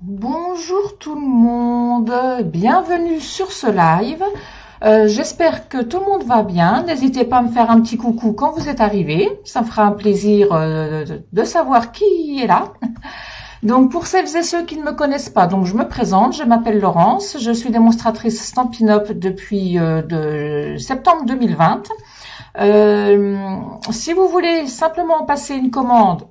Bonjour tout le monde, bienvenue sur ce live. J'espère que tout le monde va bien. N'hésitez pas à me faire un petit coucou quand vous êtes arrivés. Ça me fera un plaisir de savoir qui est là. Donc pour celles et ceux qui ne me connaissent pas, donc je me présente, je m'appelle Laurence, je suis démonstratrice Stampin' Up depuis de septembre 2020. Si vous voulez simplement passer une commande,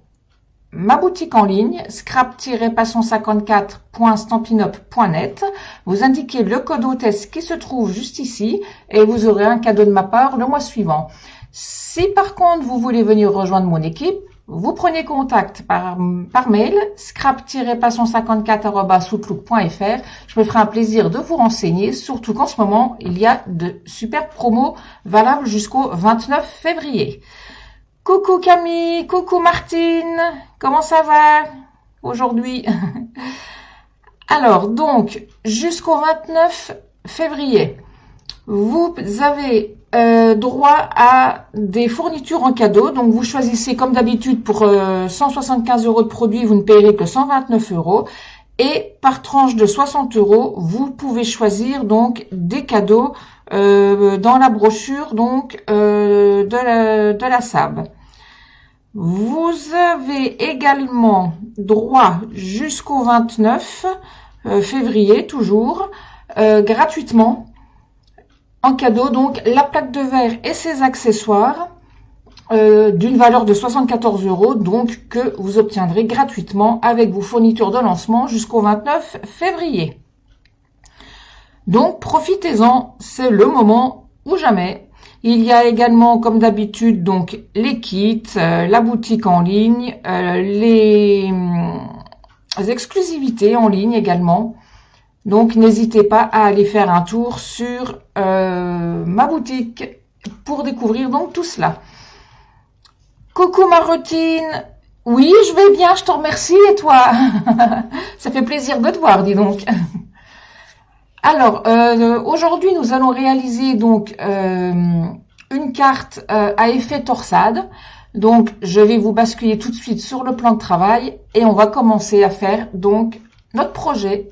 ma boutique en ligne, scrap-passion54.stampinup.net. Vous indiquez le code hôtesse qui se trouve juste ici et vous aurez un cadeau de ma part le mois suivant. Si par contre vous voulez venir rejoindre mon équipe, vous prenez contact par mail scrap-passion54@outlook.fr. Je me ferai un plaisir de vous renseigner, surtout qu'en ce moment, il y a de super promos valables jusqu'au 29 février. Coucou Camille, coucou Martine, comment ça va aujourd'hui? Alors, donc, jusqu'au 29 février, vous avez droit à des fournitures en cadeau. Donc, vous choisissez comme d'habitude pour 175 € de produits, vous ne payerez que 129 €. Et par tranche de 60 €, vous pouvez choisir donc des cadeaux dans la brochure donc de la SAB. Vous avez également droit jusqu'au 29 février toujours gratuitement en cadeau donc la plaque de verre et ses accessoires d'une valeur de 74 € donc que vous obtiendrez gratuitement avec vos fournitures de lancement jusqu'au 29 février. Donc profitez-en, c'est le moment ou jamais. Il y a également, comme d'habitude, donc les kits, la boutique en ligne, les exclusivités en ligne également. Donc n'hésitez pas à aller faire un tour sur ma boutique pour découvrir donc tout cela. Coucou Marotine, oui je vais bien, je te remercie et toi? Ça fait plaisir de te voir, dis donc. Alors, aujourd'hui, nous allons réaliser donc une carte à effet torsade. Donc, je vais vous basculer tout de suite sur le plan de travail et on va commencer à faire donc notre projet.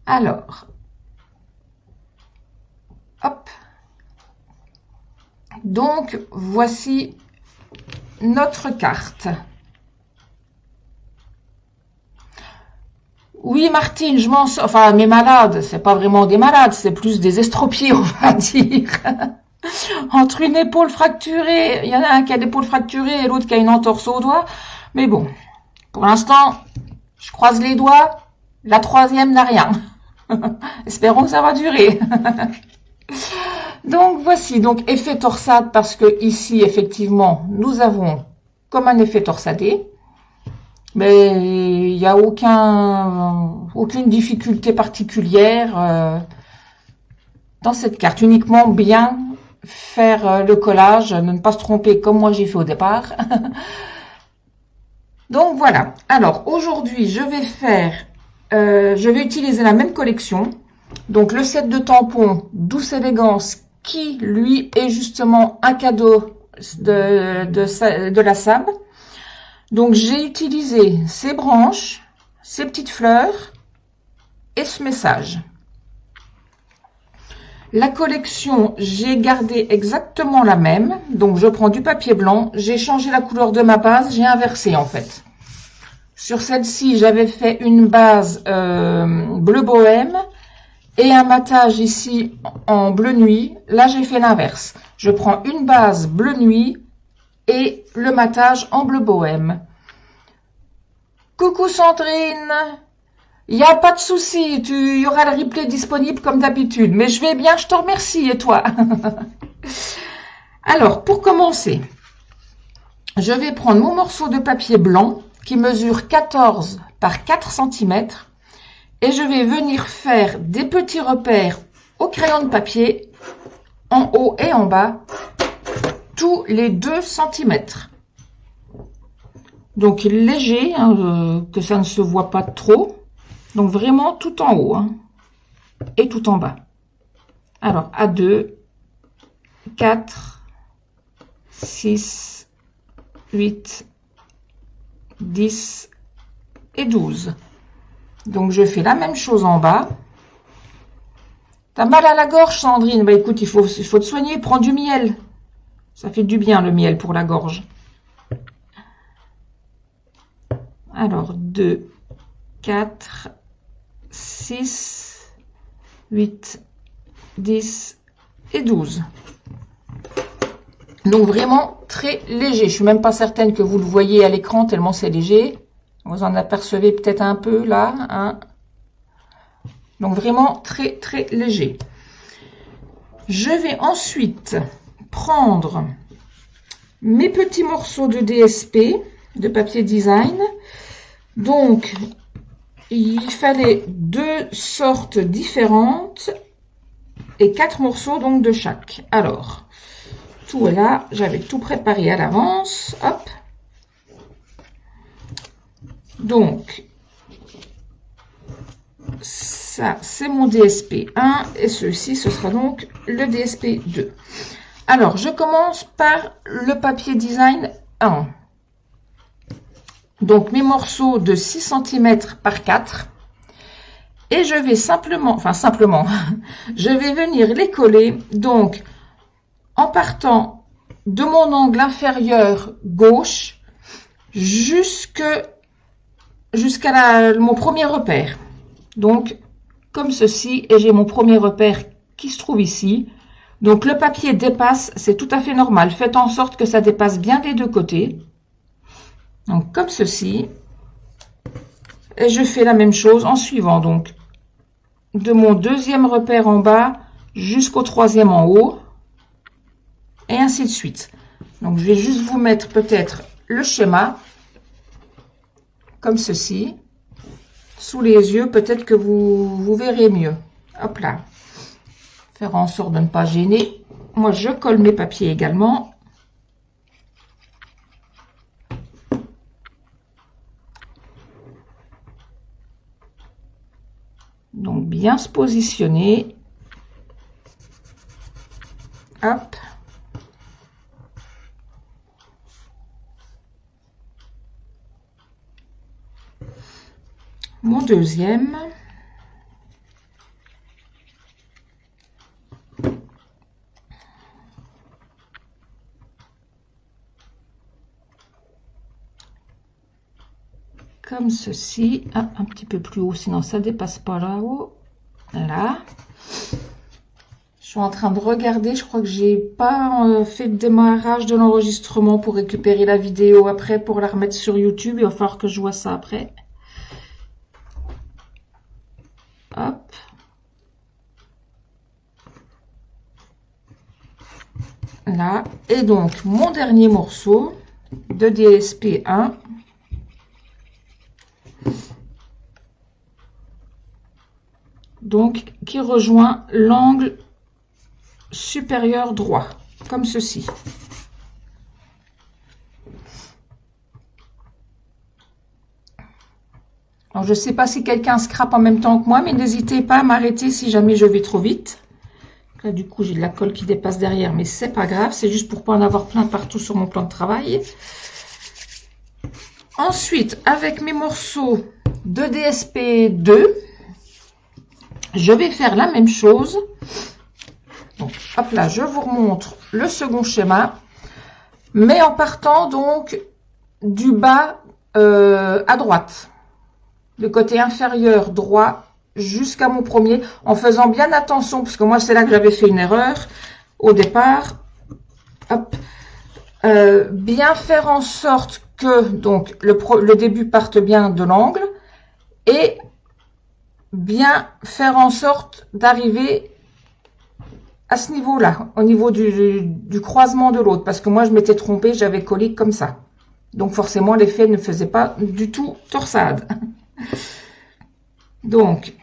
Alors, hop. Donc, voici notre carte. Oui, Martine, je m'en sors. Enfin, mes malades, c'est pas vraiment des malades, c'est plus des estropiés, on va dire. Entre une épaule fracturée, il y en a un qui a l'épaule fracturée et l'autre qui a une entorse au doigt. Mais bon, pour l'instant, je croise les doigts, la troisième n'a rien. Espérons que ça va durer. Donc voici, donc effet torsade parce que ici, effectivement, nous avons comme un effet torsadé. Mais il n'y a aucune difficulté particulière dans cette carte. Uniquement bien faire le collage, ne pas se tromper comme moi j'ai fait au départ. Donc voilà. Alors aujourd'hui, je vais utiliser la même collection. Donc le set de tampons Douce Élégance qui lui est justement un cadeau de la SAB. Donc, j'ai utilisé ces branches, ces petites fleurs et ce message. La collection, j'ai gardé exactement la même. Donc, je prends du papier blanc, j'ai changé la couleur de ma base, j'ai inversé en fait. Sur celle-ci, j'avais fait une base bleu bohème et un matage ici en bleu nuit. Là, j'ai fait l'inverse. Je prends une base bleu nuit et le matage en bleu bohème. Coucou Sandrine, il n'y a pas de souci, il y aura le replay disponible comme d'habitude, mais je vais bien, je te remercie, et toi? Alors, pour commencer, je vais prendre mon morceau de papier blanc qui mesure 14 par 4 cm et je vais venir faire des petits repères au crayon de papier en haut et en bas tous les 2 cm. Donc léger, hein, que ça ne se voit pas trop. Donc vraiment tout en haut hein, et tout en bas. Alors à 2, 4, 6, 8, 10 et 12. Donc, je fais la même chose en bas. T'as mal à la gorge, Sandrine? Bah écoute, il faut te soigner, prends du miel. Ça fait du bien, le miel, pour la gorge. Alors, 2, 4, 6, 8, 10 et 12. Donc, vraiment très léger. Je suis même pas certaine que vous le voyez à l'écran, tellement c'est léger. Vous en apercevez peut-être un peu, là, hein. Donc, vraiment très, très léger. Je vais ensuite prendre mes petits morceaux de DSP, de papier design. Donc, il fallait 2 sortes différentes et 4 morceaux donc de chaque. Alors, tout est là, j'avais tout préparé à l'avance. Hop. Donc, ça, c'est mon DSP 1 et ceci, ce sera donc le DSP 2. Alors, je commence par le papier design 1. Donc, mes morceaux de 6 cm par 4. Et je vais simplement, je vais venir les coller. Donc, en partant de mon angle inférieur gauche jusqu'à mon premier repère. Donc, comme ceci, et j'ai mon premier repère qui se trouve ici. Donc, le papier dépasse, c'est tout à fait normal. Faites en sorte que ça dépasse bien des deux côtés. Donc, comme ceci. Et je fais la même chose en suivant, donc, de mon deuxième repère en bas jusqu'au troisième en haut. Et ainsi de suite. Donc, je vais juste vous mettre peut-être le schéma. Comme ceci. Sous les yeux, peut-être que vous verrez mieux. Hop là. Faire en sorte de ne pas gêner. Moi, je colle mes papiers également. Donc, bien se positionner. Hop. Mon deuxième. Comme ceci. Ah, un petit peu plus haut, sinon ça dépasse pas là-haut. Là. Je suis en train de regarder. Je crois que j'ai pas fait de démarrage de l'enregistrement pour récupérer la vidéo après pour la remettre sur YouTube. Il va falloir que je vois ça après. Hop. Là. Et donc, mon dernier morceau de DSP 1. Donc, qui rejoint l'angle supérieur droit, comme ceci. Alors, je ne sais pas si quelqu'un scrape en même temps que moi, mais n'hésitez pas à m'arrêter si jamais je vais trop vite. Là, du coup, j'ai de la colle qui dépasse derrière, mais c'est pas grave. C'est juste pour pas en avoir plein partout sur mon plan de travail. Ensuite, avec mes morceaux de DSP 2, je vais faire la même chose. Donc, hop là, je vous remontre le second schéma, mais en partant donc du bas à droite. Le côté inférieur droit jusqu'à mon premier, en faisant bien attention, parce que moi c'est là que j'avais fait une erreur au départ. Hop. Bien faire en sorte que donc le début parte bien de l'angle et bien faire en sorte d'arriver à ce niveau-là, au niveau du croisement de l'autre, parce que moi je m'étais trompée, j'avais collé comme ça. Donc forcément l'effet ne faisait pas du tout torsade. Donc,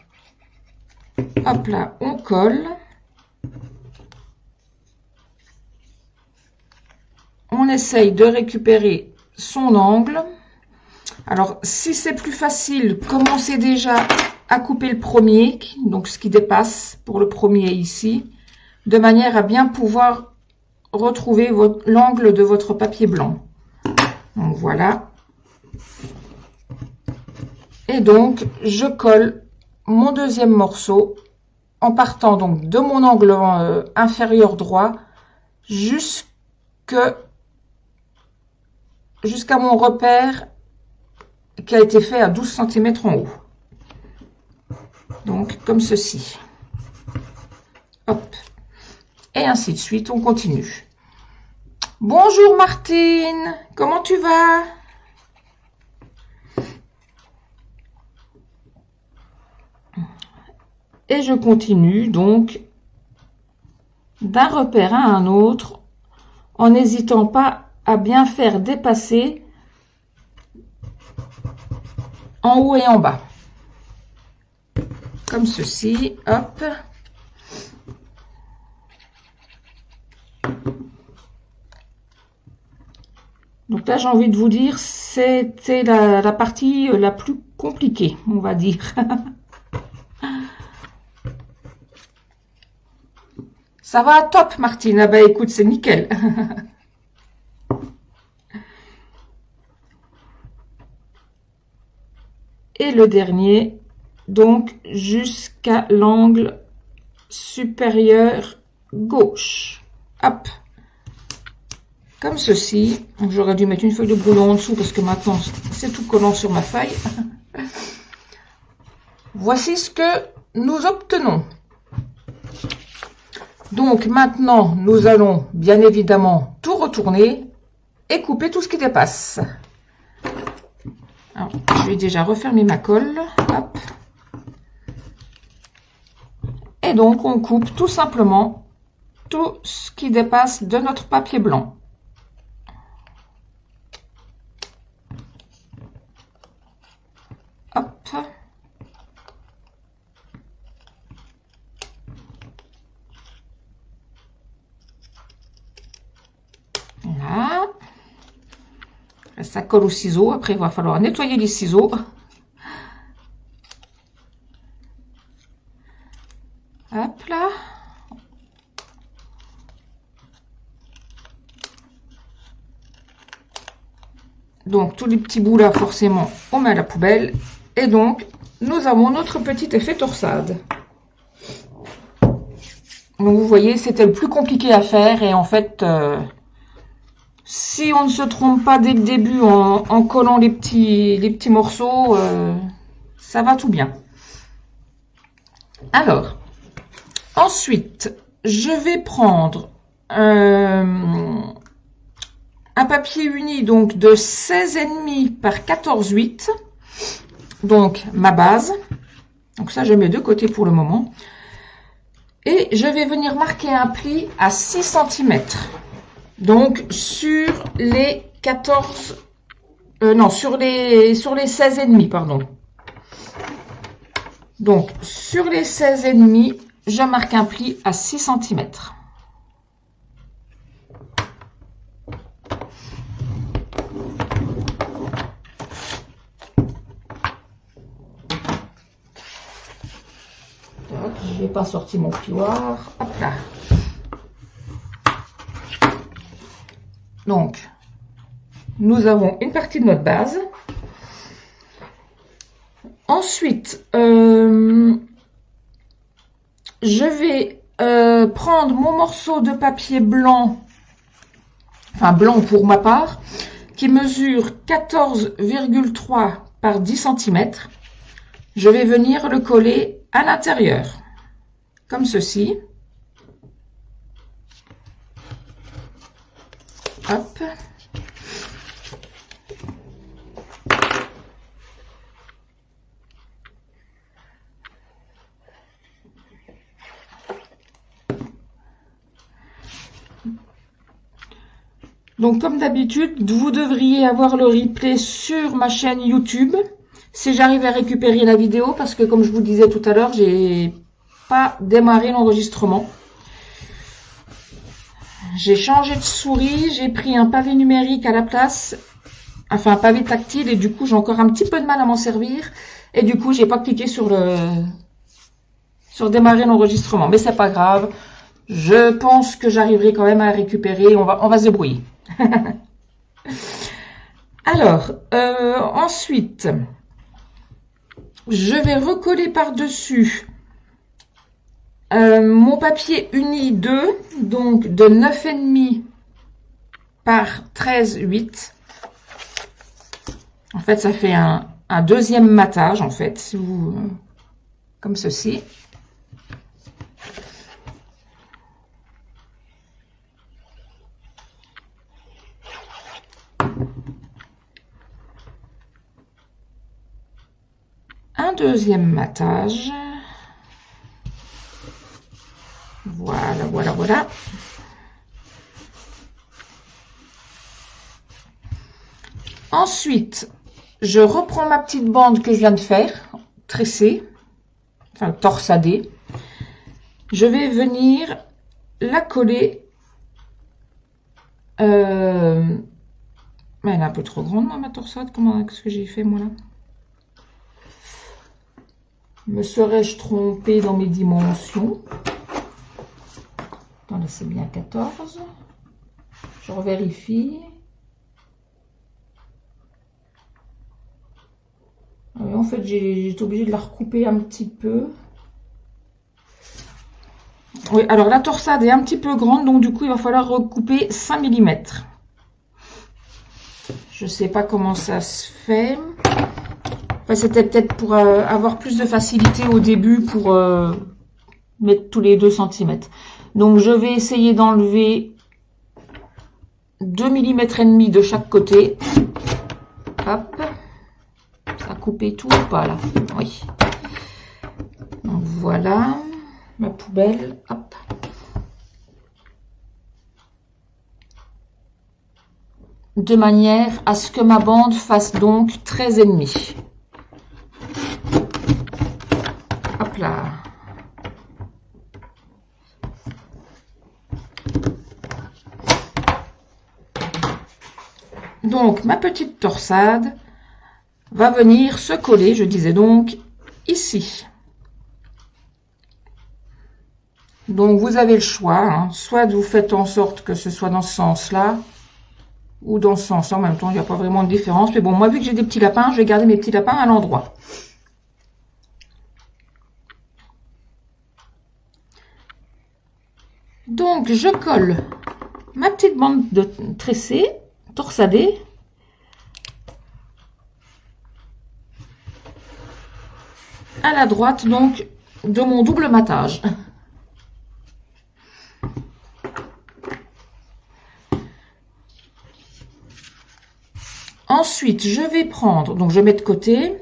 hop là, on colle. On essaye de récupérer son angle. Alors, si c'est plus facile, commencez déjà à couper le premier, donc ce qui dépasse pour le premier ici, de manière à bien pouvoir retrouver l'angle de votre papier blanc. Donc voilà. Et donc, je colle mon deuxième morceau en partant donc de mon angle inférieur droit jusqu'à mon repère qui a été fait à 12 cm en haut. Donc, comme ceci. Hop. Et ainsi de suite, on continue. Bonjour Martine, comment tu vas? Et je continue donc d'un repère à un autre en n'hésitant pas à bien faire dépasser en haut et en bas. Comme ceci, hop. Donc là, j'ai envie de vous dire, c'était la partie la plus compliquée, on va dire. Ça va top, Martine. Ah bah écoute, c'est nickel. Et le dernier, donc jusqu'à l'angle supérieur gauche. Hop. Comme ceci. J'aurais dû mettre une feuille de brouillon en dessous parce que maintenant c'est tout collant sur ma feuille. Voici ce que nous obtenons. Donc maintenant, nous allons bien évidemment tout retourner et couper tout ce qui dépasse. Alors, je vais déjà refermer ma colle. Hop. Et donc, on coupe tout simplement tout ce qui dépasse de notre papier blanc. Hop. Voilà. Ça colle au ciseau. Après, il va falloir nettoyer les ciseaux. Hop là. Donc, tous les petits bouts là, forcément, on met à la poubelle. Et donc, nous avons notre petit effet torsade. Donc, vous voyez, c'était le plus compliqué à faire. Et en fait, si on ne se trompe pas dès le début en collant les petits morceaux, ça va tout bien. Alors, ensuite, je vais prendre un papier uni donc de 16,5 par 14,8. Donc, ma base. Donc ça, je mets de côté pour le moment. Et je vais venir marquer un pli à 6 cm. Donc, sur les 14... non, sur les 16,5, pardon. Donc, sur les 16,5, je marque un pli à 6 cm. Je n'ai pas sorti mon plioir. Hop là. Donc, nous avons une partie de notre base. Ensuite, je vais prendre mon morceau de papier blanc, enfin blanc pour ma part, qui mesure 14,3 par 10 cm. Je vais venir le coller à l'intérieur, comme ceci. Hop. Donc, comme d'habitude, vous devriez avoir le replay sur ma chaîne YouTube, si j'arrive à récupérer la vidéo, parce que comme je vous disais tout à l'heure, j'ai pas démarré l'enregistrement. J'ai changé de souris, j'ai pris un pavé numérique à la place, enfin un pavé tactile, et du coup j'ai encore un petit peu de mal à m'en servir, et du coup j'ai pas cliqué sur démarrer l'enregistrement, mais c'est pas grave. Je pense que j'arriverai quand même à récupérer, on va se débrouiller. Alors, ensuite, je vais recoller par-dessus mon papier uni 2, donc de 9,5 par 13,8. En fait, ça fait un deuxième matage, en fait, si vous, comme ceci. Un deuxième matage. Voilà, voilà, voilà. Ensuite, je reprends ma petite bande que je viens de faire, tressée, enfin torsadée. Je vais venir la coller. Elle est un peu trop grande, moi, ma torsade. Qu'est-ce que j'ai fait, moi, là? Me serais-je trompée dans mes dimensions? Attends, là, c'est bien 14. Je revérifie. Oui, en fait, j'ai été obligée de la recouper un petit peu. Oui, alors la torsade est un petit peu grande, donc du coup, il va falloir recouper 5 mm. Je ne sais pas comment ça se fait. Enfin, c'était peut-être pour avoir plus de facilité au début pour mettre tous les 2 cm. Donc, je vais essayer d'enlever 2 mm et demi de chaque côté. Hop. Ça a coupé tout ou pas là? Oui. Donc, voilà. Ma poubelle. Hop. De manière à ce que ma bande fasse donc 13,5. Hop là. Donc, ma petite torsade va venir se coller, je disais donc, ici. Donc, vous avez le choix, hein, soit vous faites en sorte que ce soit dans ce sens-là, ou dans ce sens-là. En même temps, il n'y a pas vraiment de différence. Mais bon, moi, vu que j'ai des petits lapins, je vais garder mes petits lapins à l'endroit. Donc, je colle ma petite bande de tressée, torsadée. À la droite, donc, de mon double matage. Ensuite, je vais prendre, donc je mets de côté,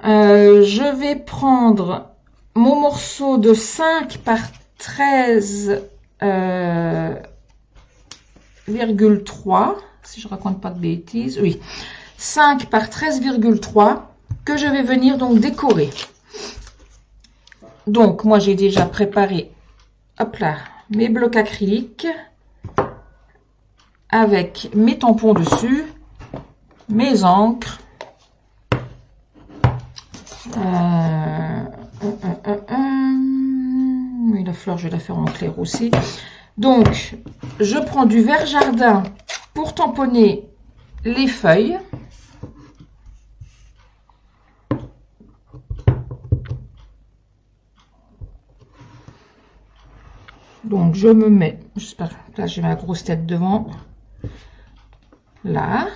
je vais prendre mon morceau de 5 par 13,3, si je raconte pas de bêtises, oui, 5 par 13,3 que je vais venir donc décorer. Donc, moi, j'ai déjà préparé, hop là, mes blocs acryliques avec mes tampons dessus, mes encres, oui, la fleur, je vais la faire en clair aussi. Donc, je prends du vert jardin pour tamponner les feuilles. Donc, je me mets, j'espère, là, j'ai ma grosse tête devant, là.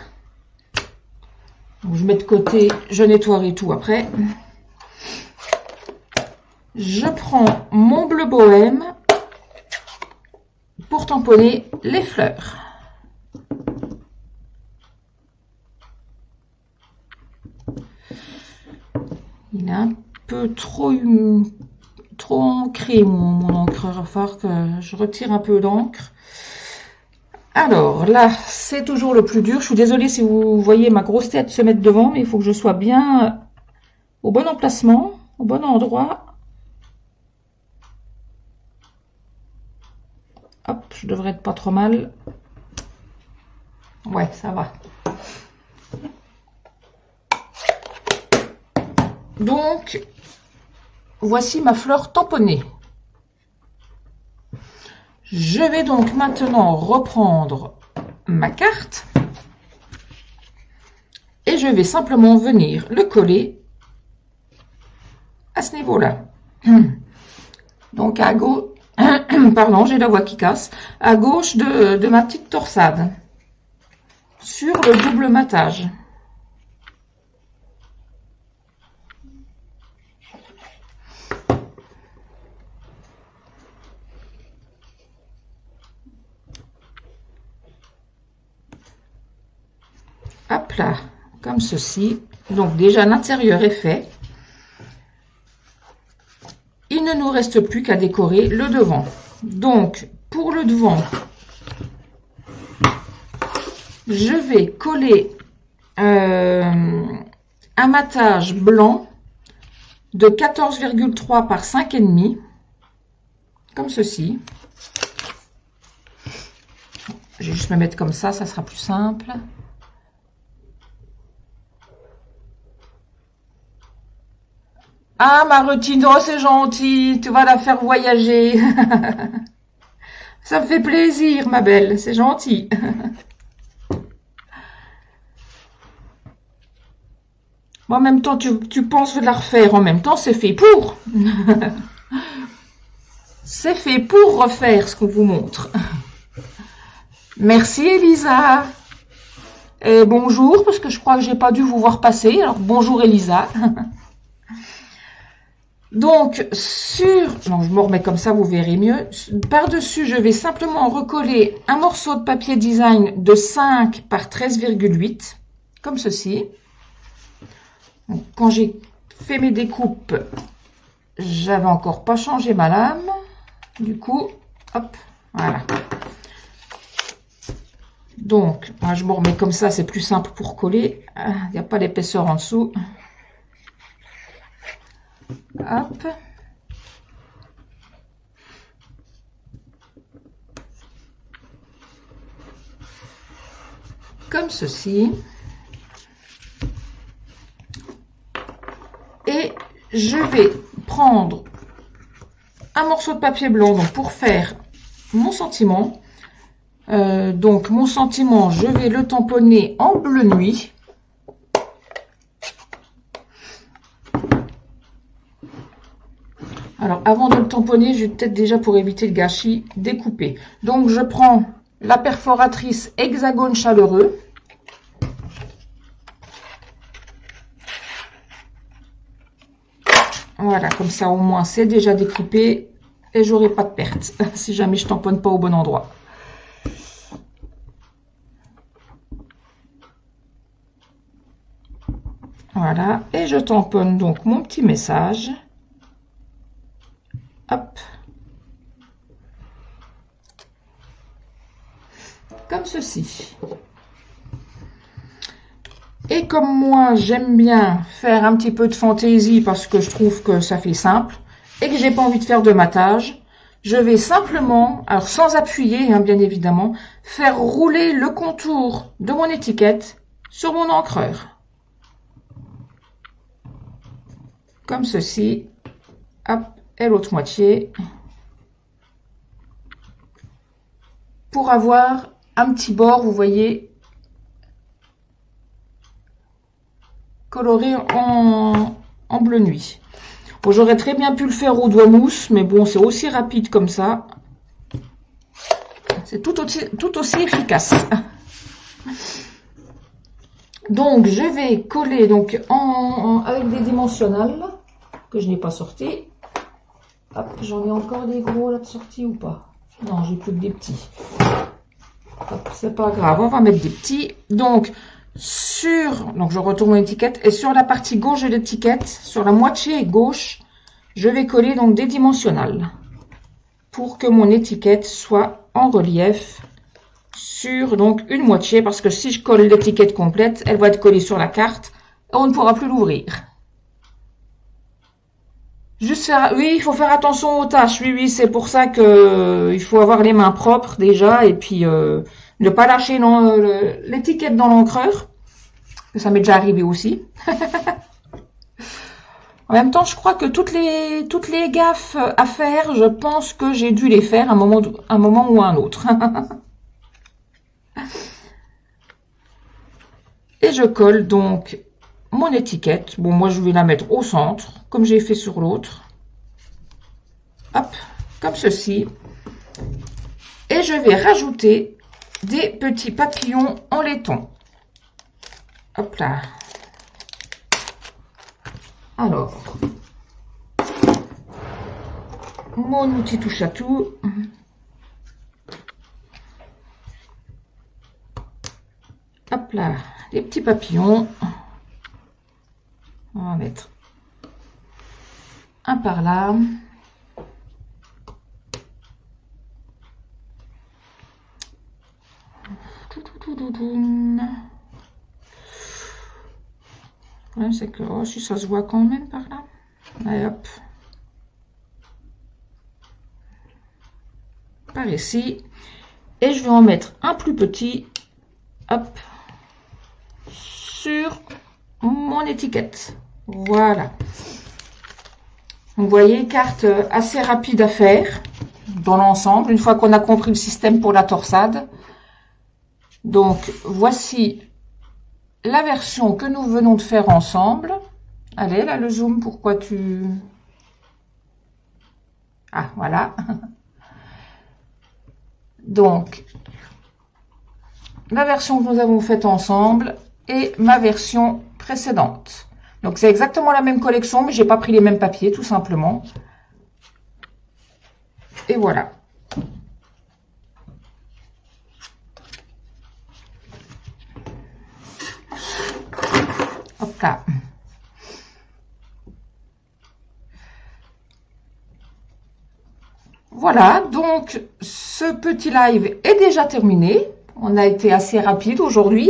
Donc, je mets de côté, je nettoierai tout après. Je prends mon bleu bohème pour tamponner les fleurs. Il est un peu trop ancré, mon encre. Il va falloir que je retire un peu d'encre. Alors là, c'est toujours le plus dur. Je suis désolée si vous voyez ma grosse tête se mettre devant, mais il faut que je sois bien au bon emplacement, au bon endroit. Hop, je devrais être pas trop mal. Ouais, ça va. Donc, voici ma fleur tamponnée. Je vais donc maintenant reprendre ma carte et je vais simplement venir le coller ce niveau-là. Donc à gauche, pardon, j'ai la voix qui casse, à gauche de ma petite torsade, sur le double matage. Hop là, comme ceci. Donc déjà l'intérieur est fait. Il ne nous reste plus qu'à décorer le devant. Donc pour le devant, je vais coller un matage blanc de 14,3 par 5,5, comme ceci. Je vais juste me mettre comme ça sera plus simple. Ah, Martine, oh, c'est gentil, tu vas la faire voyager. Ça me fait plaisir, ma belle, c'est gentil. En même temps, tu penses de la refaire, en même temps, c'est fait pour. C'est fait pour refaire ce qu'on vous montre. Merci, Elisa. Et bonjour, parce que je crois que j'ai pas dû vous voir passer. Alors, bonjour, Elisa. Donc, non, je me remets comme ça, vous verrez mieux. Par-dessus, je vais simplement recoller un morceau de papier design de 5 par 13,8, comme ceci. Donc, quand j'ai fait mes découpes, j'avais encore pas changé ma lame. Du coup, hop, voilà. Donc, moi, je me remets comme ça, c'est plus simple pour coller. Il n'y a pas l'épaisseur en dessous. Hop. Comme ceci. Et je vais prendre un morceau de papier blanc donc pour faire mon sentiment. Donc mon sentiment, je vais le tamponner en bleu nuit. Alors, avant de le tamponner, je vais peut-être déjà, pour éviter le gâchis, découper. Donc, je prends la perforatrice hexagone chaleureux. Voilà, comme ça, au moins, c'est déjà découpé et j'aurai pas de perte si jamais je tamponne pas au bon endroit. Voilà, et je tamponne donc mon petit message. Hop. Comme ceci. Et comme moi, j'aime bien faire un petit peu de fantaisie parce que je trouve que ça fait simple et que j'ai pas envie de faire de matage, je vais simplement, alors sans appuyer, hein, bien évidemment, faire rouler le contour de mon étiquette sur mon encreur. Comme ceci. Hop. Et l'autre moitié pour avoir un petit bord, vous voyez, coloré en bleu nuit. Bon, j'aurais très bien pu le faire au doigt mousse, mais bon, c'est aussi rapide comme ça. C'est tout aussi efficace. Donc, je vais coller donc avec des dimensionnels que je n'ai pas sortis. Hop, j'en ai encore des gros là de sortie ou pas? Non, j'ai plus que des petits. C'est pas grave, on va mettre des petits. Donc je retourne mon étiquette et sur la partie gauche de l'étiquette, sur la moitié gauche, je vais coller donc des dimensionnels pour que mon étiquette soit en relief sur donc une moitié, parce que si je colle l'étiquette complète, elle va être collée sur la carte et on ne pourra plus l'ouvrir. Juste faire, oui, il faut faire attention aux tâches. Oui, c'est pour ça que il faut avoir les mains propres déjà et puis ne pas lâcher l'étiquette dans l'encreur. Ça m'est déjà arrivé aussi. En même temps, je crois que toutes les gaffes à faire, je pense que j'ai dû les faire à un moment ou à un autre. Et je colle donc mon étiquette. Bon, moi, je vais la mettre au centre, comme j'ai fait sur l'autre. Hop, comme ceci. Et je vais rajouter des petits papillons en laiton. Hop là. Alors, mon outil touche à tout. Hop là, les petits papillons. On va mettre un par là. Ouais, c'est que oh, si ça se voit quand même par là. Allez, hop. Par ici. Et je vais en mettre un plus petit. Hop. Sur mon étiquette. Voilà. Vous voyez, carte assez rapide à faire dans l'ensemble, une fois qu'on a compris le système pour la torsade. Donc, voici la version que nous venons de faire ensemble. Allez, là, le zoom, pourquoi tu... Ah, voilà. Donc, la version que nous avons faite ensemble et ma version précédente. Donc, c'est exactement la même collection, mais j'ai pas pris les mêmes papiers, tout simplement. Et voilà. Hop là. Voilà, donc ce petit live est déjà terminé. On a été assez rapide aujourd'hui.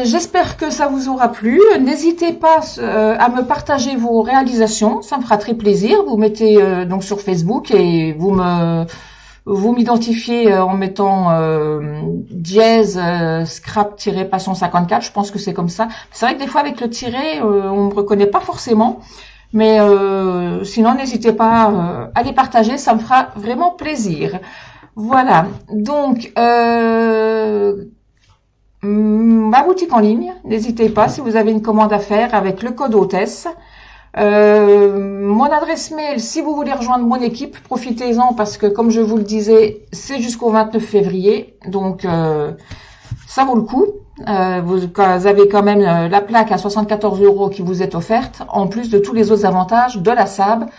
J'espère que ça vous aura plu. N'hésitez pas à me partager vos réalisations, ça me fera très plaisir. Vous mettez donc sur Facebook et vous m'identifiez en mettant dièse scrap-passion 54. Je pense que c'est comme ça. C'est vrai que des fois avec le tiret, on me reconnaît pas forcément. Mais sinon, n'hésitez pas à les partager, ça me fera vraiment plaisir. Voilà, donc ma boutique en ligne, n'hésitez pas si vous avez une commande à faire avec le code hôtesse. Mon adresse mail, si vous voulez rejoindre mon équipe, profitez-en parce que comme je vous le disais, c'est jusqu'au 29 février, donc ça vaut le coup. Vous avez quand même la plaque à 74 € qui vous est offerte, en plus de tous les autres avantages de la SAB,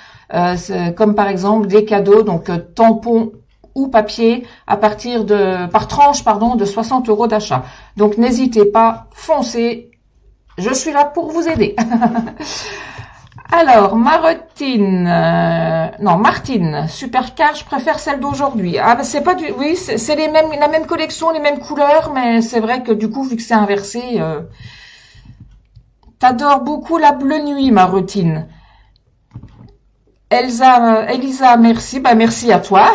comme par exemple des cadeaux, donc tampons ou papier à partir par tranche, pardon, de 60 € d'achat. Donc n'hésitez pas, foncez, je suis là pour vous aider. Alors, Martine, Supercar, je préfère celle d'aujourd'hui. Ah, ben c'est pas du, oui, c'est la même collection, les mêmes couleurs, mais c'est vrai que du coup, vu que c'est inversé, t'adores beaucoup la bleu nuit, Martine. Elisa, merci, bah merci à toi.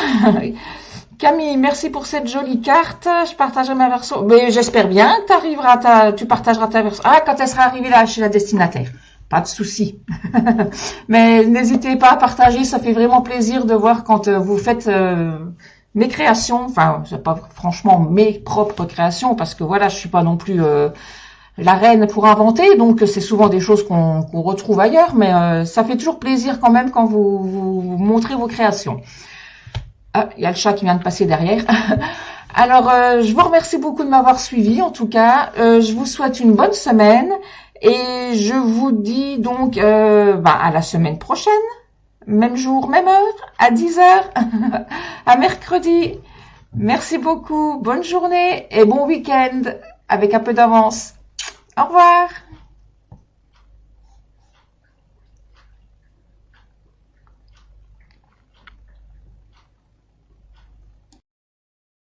Camille, merci pour cette jolie carte. Je partagerai ma version. Mais j'espère bien que tu partageras ta version. Ah, quand elle sera arrivée là chez la destinataire. Pas de souci. Mais n'hésitez pas à partager, ça fait vraiment plaisir de voir quand vous faites mes créations. Enfin, c'est pas franchement mes propres créations parce que voilà, je suis pas non plus la reine pour inventer, donc c'est souvent des choses qu'on retrouve ailleurs, mais ça fait toujours plaisir quand même quand vous montrez vos créations. Ah, il y a le chat qui vient de passer derrière. Alors, je vous remercie beaucoup de m'avoir suivi. En tout cas, je vous souhaite une bonne semaine. Et je vous dis donc à la semaine prochaine, même jour, même heure, à 10 h, à mercredi. Merci beaucoup, bonne journée et bon week-end avec un peu d'avance. Au revoir.